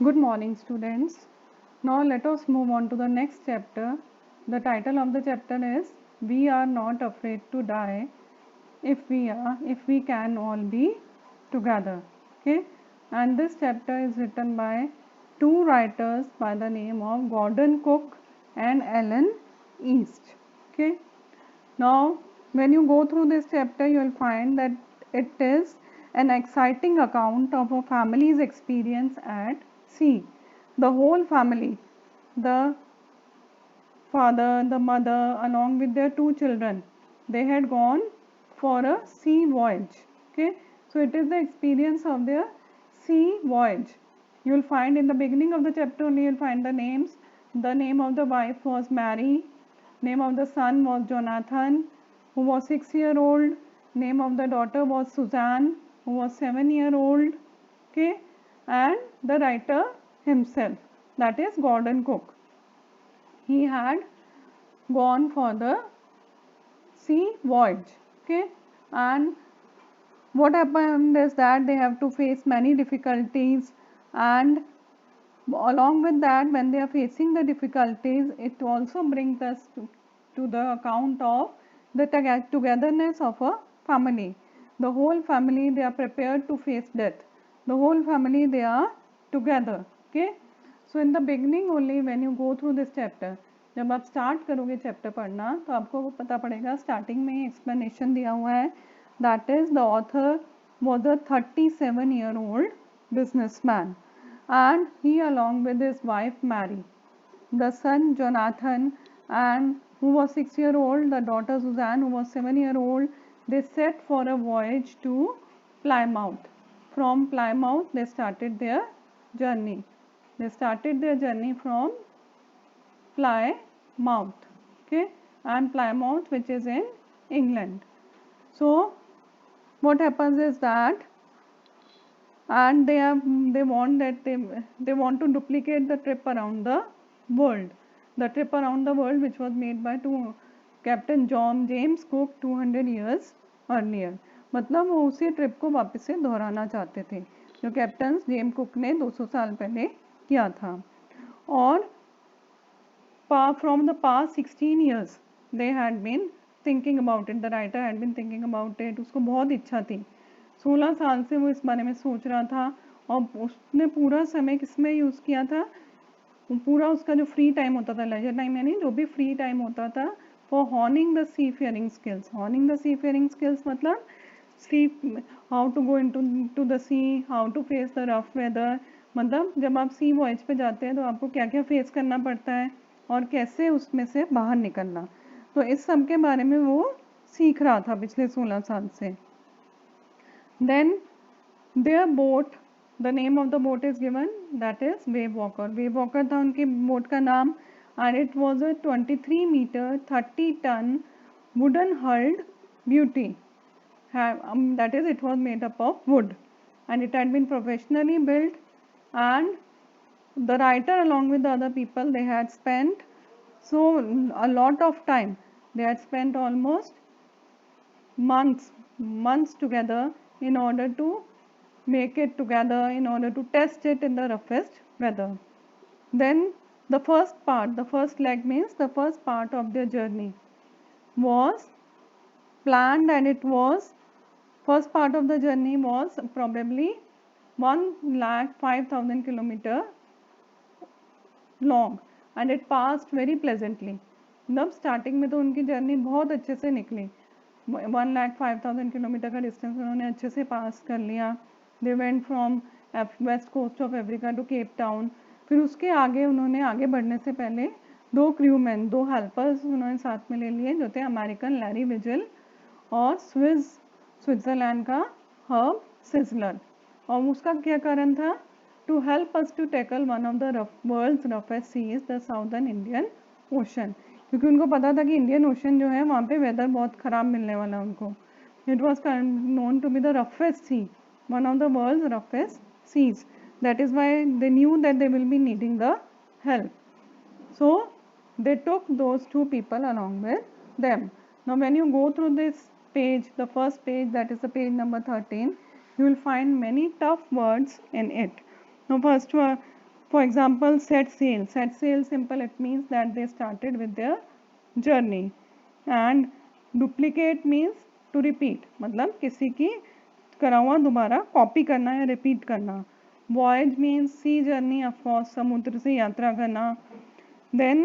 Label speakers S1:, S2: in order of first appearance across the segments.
S1: Good morning, students. Now let us move on to the next chapter. The title of the chapter is We Are Not Afraid to Die if we can all be together. Okay, and this chapter is written by two writers by the name of Gordon Cook and Ellen East. Okay, now, when you go through this chapter, you will find that it is an exciting account of a family's experience at sea. The whole family, the father, the mother, along with their two children, they had gone for a sea voyage. Okay, so it is the experience of their sea voyage. You will find in the beginning of the chapter only you will find the names. The name of the wife was Mary, name of the son was Jonathan, who was 6 year old. Name of the daughter was Suzanne, who was 7 year old. Okay, and the writer himself, that is Gordon Cook. He had gone for the sea voyage. Okay, and what happened is that they have to face many difficulties, and along with that, when they are facing the difficulties, it also brings us to the account of the togetherness of a family. The whole family, they are prepared to face death. The whole family, they are together. Okay, so in the beginning only, when you go through this chapter, जब आप start करोगे chapter पढ़ना तो आपको पता पड़ेगा starting में explanation दिया हुआ है that is the author was a 37-year-old businessman, and he along with his wife Mary, the son Jonathan, and who was 6 year old, the daughter Suzanne, who was 7 year old, they set for a voyage to Plymouth. From Plymouth, they started their journey. They started their journey from Plymouth, okay, and Plymouth, which is in England. So, what happens is that, and they want that they want to duplicate the trip around the world. The trip around the world, which was made by Captain John James Cook 200 years earlier. मतलब वो उसी trip को वापस से दोहराना चाहते थे जो कैप्टन जेम्स कुक ने 200 साल पहले किया था. और from the past 16 years they had been thinking about it. The writer had been thinking about it. उसको बहुत इच्छा थी. 16 साल से वो इस बारे में सोच रहा था और उसने पूरा समय किसमें यूज़ किया था. पूरा उसका जो फ्री टाइम होता था, लेजर टाइम यानी जो भी फ्री टाइम होता था, for honing the seafaring skills. Honing the seafaring skills मतलब sea, how to go into the sea, how to face the rough weather. मतलब जब आप सी वॉयज पे जाते हैं तो आपको क्या क्या फेस करना पड़ता है और कैसे उसमें से बाहर निकलना. तो इस सब के बारे में वो सीख रहा था पिछले 16 साल से. Then there boat, the name of the boat is given, that is Wave Walker. Wave Walker था उनकी बोट का नाम, and it was a 23 metre 30 tonne wooden hulled beauty. That is, it was made up of wood, and it had been professionally built, and the writer along with the other people, they had spent so a lot of time. They had spent almost months together in order to make it together, in order to test it in the roughest weather. Then the first leg, means the first part of their journey, was planned, and it was, first part of the journey was probably 1,05,000 kilometer long, and it passed very pleasantly. मतलब starting में तो उनकी journey बहुत अच्छे से निकली. 1,05,000 kilometre का distance उन्होंने अच्छे से पास कर लिया. They went from west coast of Africa to Cape Town. फिर उसके आगे उन्होंने आगे बढ़ने से पहले दो क्रूमैन, दो हेल्पर्स उन्होंने साथ में ले लिए जो थे अमेरिकन लैरी विजिल और स्विट्ज़रलैंड का हर्ब सिजलर. और उसका क्या कारण था? To help us to tackle one of the world's roughest seas, the southern Indian ocean. क्योंकि उनको पता था कि इंडियन ओशन जो है वहाँ पे वेदर बहुत ख़राब मिलने वाला है उनको. It was known to be the roughest sea, one of the world's roughest seas. That is why they knew that they will be needing the help. So they took those two people along with them. Now when you go through this page, the first page, that is the page number 13, you will find many tough words in it. Now first one, For example, set sail. Set sail, simple, it means that they started with their journey. And duplicate means to repeat, मतलब किसी की करा हुआ दोबारा copy करना या repeat करना. Voyage means sea journey, of course, समुद्र से यात्रा करना. Then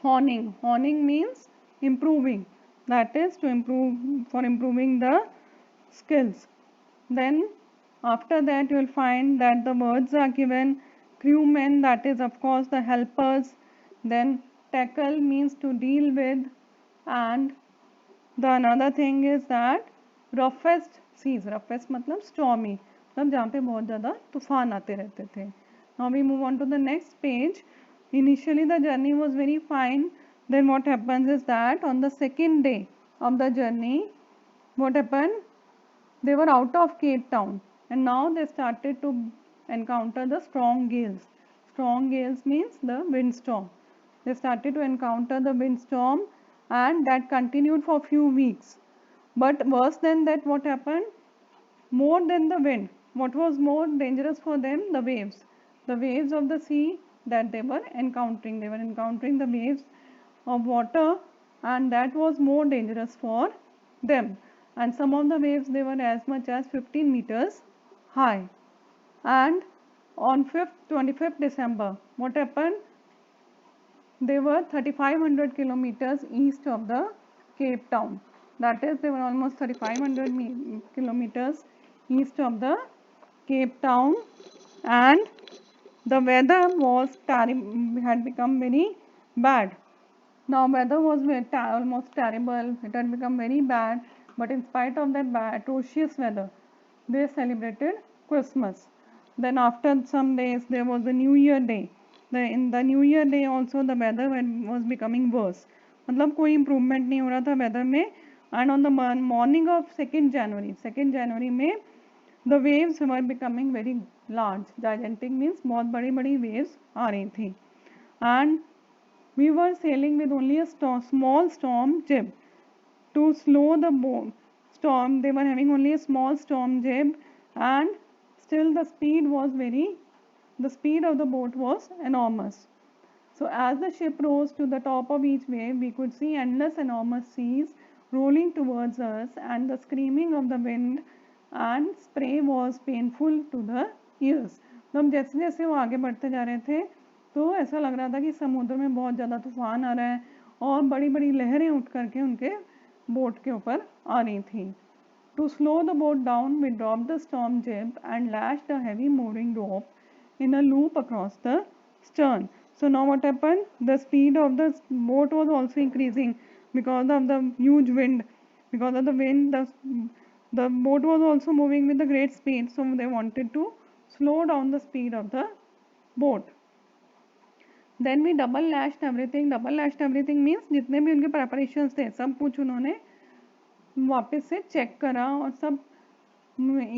S1: honing. Honing means improving. That is to improve, for improving the skills. Then after that you will find that the words are given. Crewmen, that is of course the helpers. Then tackle means to deal with. And the another thing is that roughest seas. Roughest मतलब stormy, मतलब जहाँ पे बहुत ज़्यादा तूफान आते रहते थे. Now we move on to the next page. Initially the journey was very fine. Then what happens is that on the second day of the journey, what happened? They were out of Cape Town and now they started to encounter the strong gales. Strong gales means the windstorm. They started to encounter the windstorm and that continued for a few weeks. But worse than that, what happened? More than the wind. What was more dangerous for them? The waves. The waves of the sea that they were encountering. They were encountering the waves of water and that was more dangerous for them. And some of the waves, they were as much as 15 meters high. And on 25th December, what happened? They were 3500 kilometers east of the Cape Town. That is, they were almost 3500 kilometers east of the Cape Town, and the weather was had become very bad. Now weather was almost terrible. It had become very bad. But in spite of that bad, atrocious weather, they celebrated Christmas. Then after some days, there was the New Year Day. In the New Year Day also the weather was becoming worse. मतलब कोई improvement नहीं हो रहा था weather में. And on the morning of 2nd January में the waves were becoming very large. Gigantic means बहुत बड़ी बड़ी waves आ रही थी. And we were sailing with only a small storm jib. To slow the storm, they were having only a small storm jib, and still the speed of the boat was enormous. So as the ship rose to the top of each wave, we could see endless enormous seas rolling towards us, and the screaming of the wind and spray was painful to the ears. तो हम जैसे जैसे वो आगे बढ़ते जा रहे थे तो ऐसा लग रहा था कि समुद्र में बहुत ज़्यादा तूफान आ रहा है और बड़ी बड़ी लहरें उठ करके उनके बोट के ऊपर आ रही थी. To slow the boat down, we dropped the storm jib and lashed a heavy mooring rope in a loop across the stern. So now what happened? The speed of the boat was also increasing because of the huge wind. Because of the wind, the boat was also moving with a great speed. So they wanted to slow down the speed of the boat. Then we double lashed everything. Double lashed everything means जितने भी उनके preparations थे सब कुछ उन्होंने वापस से check करा और सब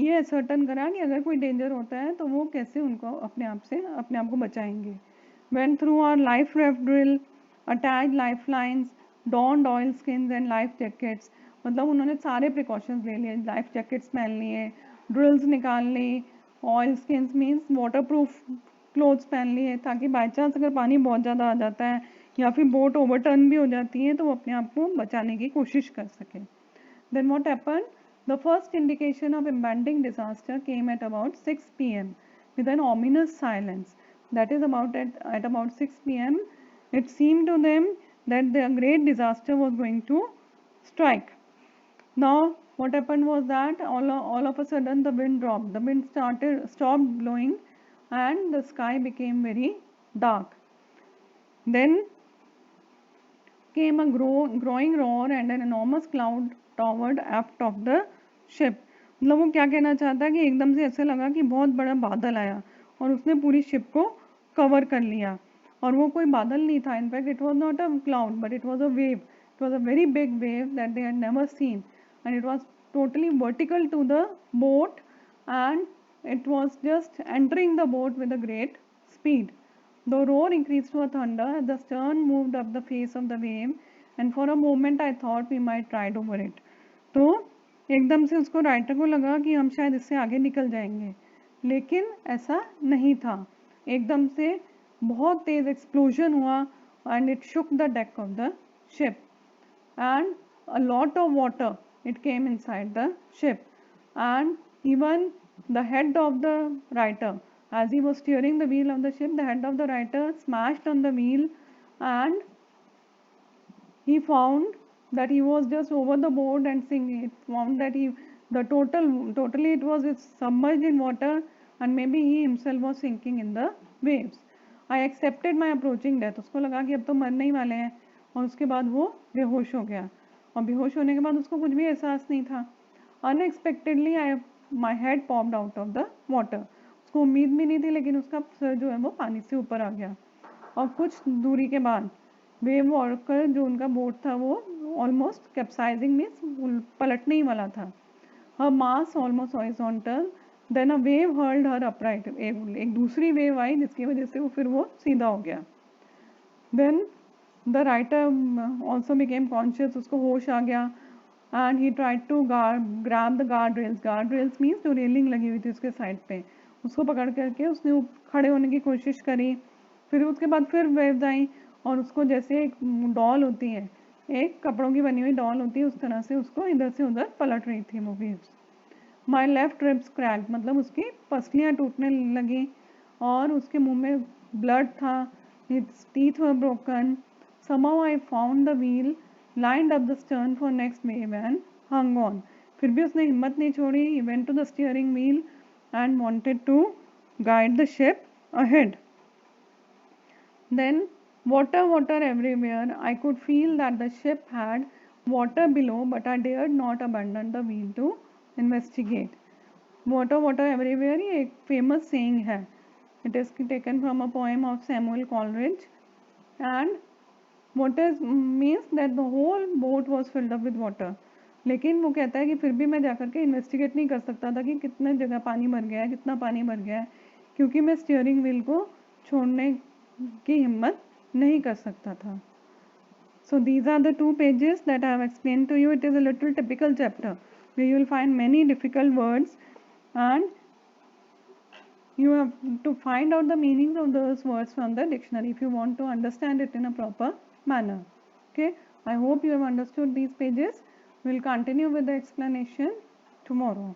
S1: ये सर्टन करा कि अगर कोई डेंजर होता है तो वो कैसे उनको अपने आप को बचाएंगे. Went through our life raft drill, attached lifelines, donned oil skins and life jackets. मतलब उन्होंने सारे प्रिकॉशंस ले लिए. लाइफ जैकेट्स पहन लिए, ड्रिल्स निकाल ली, oilskins means waterproof clothes पहन लिए ताकि बाई चांस अगर पानी बहुत ज़्यादा आ जाता है या फिर बोट ओवरटर्न भी हो जाती है तो वो अपने आप को बचाने की कोशिश कर सके. Then what happened? The first indication of impending disaster came at about 6 p.m. with an ominous silence. That is at about 6 p.m. It seemed to them that the great disaster was going to strike. Now what happened was that all of a sudden the wind dropped. The wind stopped blowing and the sky became very dark. Then came a growing roar and an enormous cloud towered aft of the ship. मतलब वो क्या कहना चाहता है कि एकदम से ऐसे लगा कि बहुत बड़ा बादल आया और उसने पूरी शिप को कवर कर लिया. और वो कोई बादल नहीं था. In fact it was not a cloud but it was a wave. It was a very big wave that they had never seen and it was totally vertical to the boat and it was just entering the boat with a great speed. The roar increased to a thunder. The stern moved up the face of the wave and for a moment I thought we might ride over it. तो एकदम से उसको writer को लगा कि हम शायद इससे आगे निकल जाएंगे लेकिन ऐसा नहीं था. एकदम से बहुत तेज एक्सप्लोजन हुआ and it shook the deck of the ship and a lot of water it came inside the ship and even the head of the writer, as he was steering the wheel of the ship, the head of the writer smashed on the wheel and he found that he was just over the board and singing. It found that totally it was submerged in water and maybe he himself was sinking in the waves. I accepted my approaching death. उसको लगा कि अब तो मरने ही वाले हैं और उसके बाद वो बेहोश हो गया और बेहोश होने के बाद उसको कुछ भी एहसास नहीं था. Unexpectedly my head popped out of the water. उसको उम्मीद भी नहीं थी लेकिन उसका सर जो है वो पानी से ऊपर आ गया और कुछ दूरी के बाद वेव वॉकर जो उनका बोट था वो ऑलमोस्ट कैप्साइजिंग मीन्स पलटने ही वाला था. Her mast almost horizontal then a wave hurled her upright. एक दूसरी वेव आई जिसकी वजह से वो फिर वो सीधा हो गया. Then the writer also became conscious. उसको होश आ गया and he tried to grab the guard rails. Guard rails means जो रेलिंग लगी हुई थी उसके साइड पे उसको पकड़ करके उसने खड़े होने की कोशिश करी. फिर उसके बाद फिर वेव्स आई और उसको जैसे एक डॉल होती है, एक कपड़ों की बनी हुई डॉल होती है, उस तरह से उसको इधर से उधर पलट रही थी वो waves. My left ribs crack, मतलब उसकी पसलियाँ टूटने लगी और उसके मुंह में ब्लड था. It's teeth were broken. somehow I found the wheel lined up the stern for next wave and hung on. फिर भी उसने हिम्मत नहीं छोड़ी. He went to the steering wheel and wanted to guide the ship ahead. Then water everywhere. I could feel that the ship had water below, but I dared not abandon the wheel to investigate. Water everywhere ये एक famous saying है. It is taken from a poem of Samuel Coleridge and what is means that the whole boat was filled up with water. लेकिन वो कहता है कि फिर भी मैं जाकर के इन्वेस्टिगेट नहीं कर सकता था कि कितने जगह पानी भर गया है, कितना पानी भर गया है, क्योंकि मैं स्टीयरिंग व्हील को छोड़ने की हिम्मत नहीं कर सकता था. So these are the two pages that I have explained to you. It is a little typical chapter where you will find many difficult words and you have to find out the meanings of those words from the dictionary if you want to understand it in a proper manner. Okay, I hope you have understood these pages. We will continue with the explanation tomorrow.